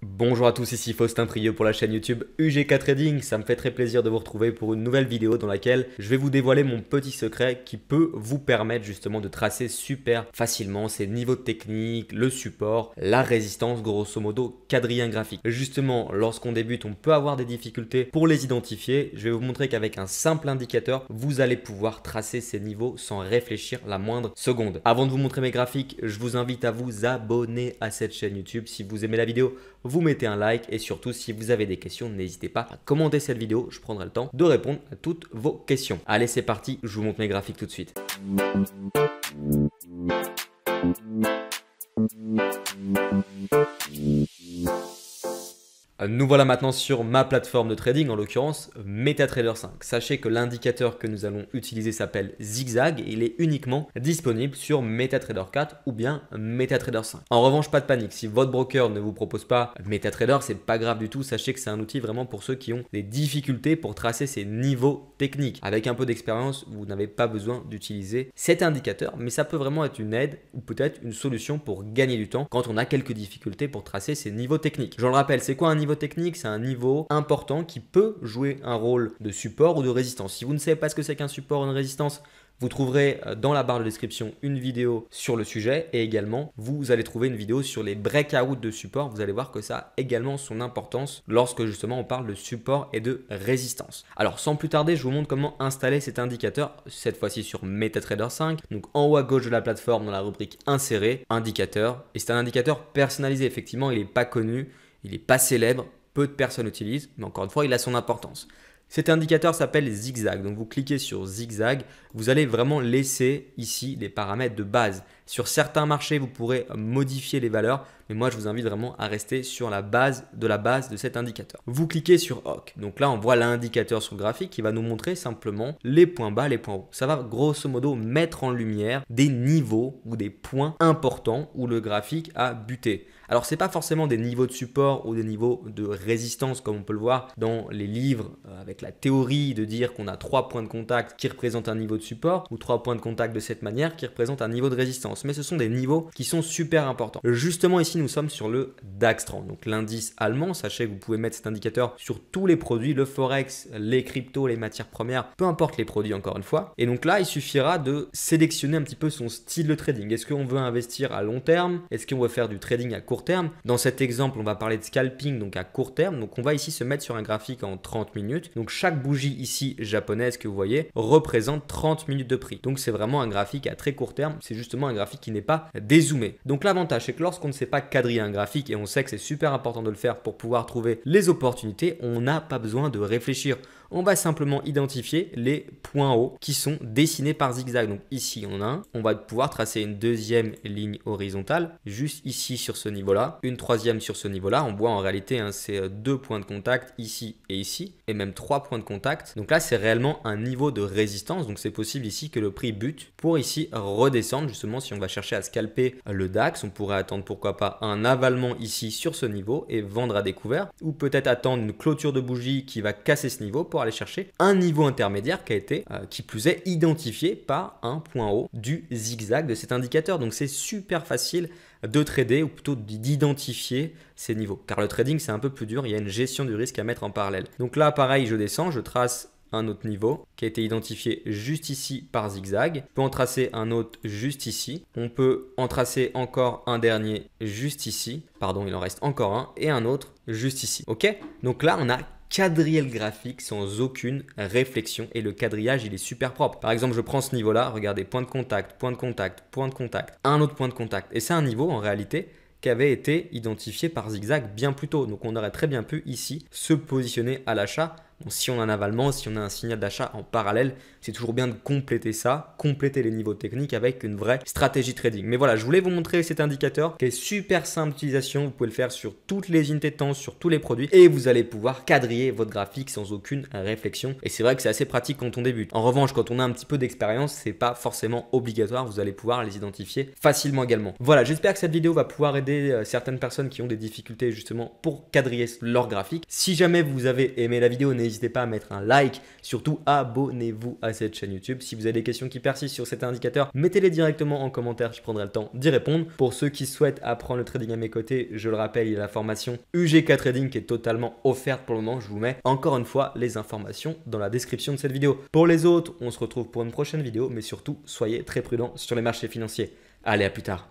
Bonjour à tous, ici Faustin Prieux pour la chaîne YouTube UGK Trading. Ça me fait très plaisir de vous retrouver pour une nouvelle vidéo dans laquelle je vais vous dévoiler mon petit secret qui peut vous permettre justement de tracer super facilement ces niveaux techniques, le support, la résistance, grosso modo quadrillon graphique. Justement, lorsqu'on débute, on peut avoir des difficultés pour les identifier. Je vais vous montrer qu'avec un simple indicateur, vous allez pouvoir tracer ces niveaux sans réfléchir la moindre seconde. Avant de vous montrer mes graphiques, je vous invite à vous abonner à cette chaîne YouTube. Si vous aimez la vidéo, vous mettez un like et surtout si vous avez des questions, n'hésitez pas à commenter cette vidéo, je prendrai le temps de répondre à toutes vos questions. Allez, c'est parti, je vous montre mes graphiques tout de suite. Nous voilà maintenant sur ma plateforme de trading, en l'occurrence MetaTrader 5. Sachez que l'indicateur que nous allons utiliser s'appelle Zigzag et il est uniquement disponible sur MetaTrader 4 ou bien MetaTrader 5. En revanche, pas de panique, si votre broker ne vous propose pas MetaTrader, c'est pas grave du tout. Sachez que c'est un outil vraiment pour ceux qui ont des difficultés pour tracer ces niveaux techniques. Avec un peu d'expérience, vous n'avez pas besoin d'utiliser cet indicateur, mais ça peut vraiment être une aide ou peut-être une solution pour gagner du temps quand on a quelques difficultés pour tracer ces niveaux techniques. Je le rappelle, c'est quoi un niveau technique? C'est un niveau important qui peut jouer un rôle de support ou de résistance. Si vous ne savez pas ce que c'est qu'un support ou une résistance, vous trouverez dans la barre de description une vidéo sur le sujet et également vous allez trouver une vidéo sur les breakouts de support. Vous allez voir que ça a également son importance lorsque justement on parle de support et de résistance. Alors sans plus tarder, je vous montre comment installer cet indicateur, cette fois-ci sur MetaTrader 5. Donc en haut à gauche de la plateforme dans la rubrique insérer, indicateur. Et c'est un indicateur personnalisé, effectivement il n'est pas connu, il n'est pas célèbre, peu de personnes l'utilisent, mais encore une fois il a son importance. Cet indicateur s'appelle Zigzag, donc vous cliquez sur Zigzag, vous allez vraiment laisser ici les paramètres de base. Sur certains marchés, vous pourrez modifier les valeurs, mais moi je vous invite vraiment à rester sur la base de cet indicateur. Vous cliquez sur OK, donc là on voit l'indicateur sur le graphique qui va nous montrer simplement les points bas, les points hauts. Ça va grosso modo mettre en lumière des niveaux ou des points importants où le graphique a buté. Alors ce n'est pas forcément des niveaux de support ou des niveaux de résistance comme on peut le voir dans les livres avec la théorie de dire qu'on a 3 points de contact qui représentent un niveau de support ou 3 points de contact de cette manière qui représentent un niveau de résistance. Mais ce sont des niveaux qui sont super importants. Justement ici nous sommes sur le DAX 30, donc l'indice allemand. Sachez que vous pouvez mettre cet indicateur sur tous les produits, le forex, les cryptos, les matières premières, peu importe les produits encore une fois. Et donc là il suffira de sélectionner un petit peu son style de trading. Est-ce qu'on veut investir à long terme? Est-ce qu'on veut faire du trading à court terme? Dans cet exemple, on va parler de scalping, donc à court terme. Donc on va ici se mettre sur un graphique en 30 minutes. Donc chaque bougie ici japonaise que vous voyez représente 30 minutes de prix. Donc c'est vraiment un graphique à très court terme. C'est justement un graphique qui n'est pas dézoomé. Donc l'avantage, c'est que lorsqu'on ne sait pas quadriller un graphique, et on sait que c'est super important de le faire pour pouvoir trouver les opportunités, on n'a pas besoin de réfléchir. On va simplement identifier les points hauts qui sont dessinés par zigzag. Donc ici, on a un. On va pouvoir tracer une deuxième ligne horizontale juste ici sur ce niveau-là, une troisième sur ce niveau-là. On voit en réalité, c'est 2 points de contact ici et même 3 points de contact. Donc là, c'est réellement un niveau de résistance. Donc c'est possible ici que le prix bute pour ici redescendre. Justement, si on va chercher à scalper le DAX, on pourrait attendre pourquoi pas un avalement ici sur ce niveau et vendre à découvert, ou peut-être attendre une clôture de bougie qui va casser ce niveau pour aller chercher un niveau intermédiaire qui a été, qui plus est, identifié par un point haut du zigzag de cet indicateur. Donc c'est super facile de trader ou plutôt d'identifier ces niveaux. Car le trading, c'est un peu plus dur, il y a une gestion du risque à mettre en parallèle. Donc là, pareil, je descends, je trace un autre niveau qui a été identifié juste ici par zigzag. On peut en tracer un autre juste ici. On peut en tracer encore un dernier juste ici. Pardon, il en reste encore un et un autre juste ici. Ok? Donc là, on a quadrillé le graphique sans aucune réflexion et le quadrillage il est super propre. Par exemple, je prends ce niveau là, regardez, point de contact, point de contact, point de contact, un autre point de contact. Et c'est un niveau en réalité qui avait été identifié par zigzag bien plus tôt. Donc on aurait très bien pu ici se positionner à l'achat. Bon, si on a un avalement, si on a un signal d'achat en parallèle, c'est toujours bien de compléter ça, compléter les niveaux techniques avec une vraie stratégie trading. Mais voilà, je voulais vous montrer cet indicateur qui est super simple d'utilisation. Vous pouvez le faire sur toutes les unités de temps, sur tous les produits et vous allez pouvoir quadriller votre graphique sans aucune réflexion. Et c'est vrai que c'est assez pratique quand on débute. En revanche, quand on a un petit peu d'expérience, c'est pas forcément obligatoire. Vous allez pouvoir les identifier facilement également. Voilà, j'espère que cette vidéo va pouvoir aider certaines personnes qui ont des difficultés justement pour quadriller leur graphique. Si jamais vous avez aimé la vidéo, n'hésitez n'hésitez pas à mettre un like. Surtout, abonnez-vous à cette chaîne YouTube. Si vous avez des questions qui persistent sur cet indicateur, mettez-les directement en commentaire. Je prendrai le temps d'y répondre. Pour ceux qui souhaitent apprendre le trading à mes côtés, je le rappelle, il y a la formation UGK Trading qui est totalement offerte pour le moment. Je vous mets encore une fois les informations dans la description de cette vidéo. Pour les autres, on se retrouve pour une prochaine vidéo, mais surtout, soyez très prudents sur les marchés financiers. Allez, à plus tard.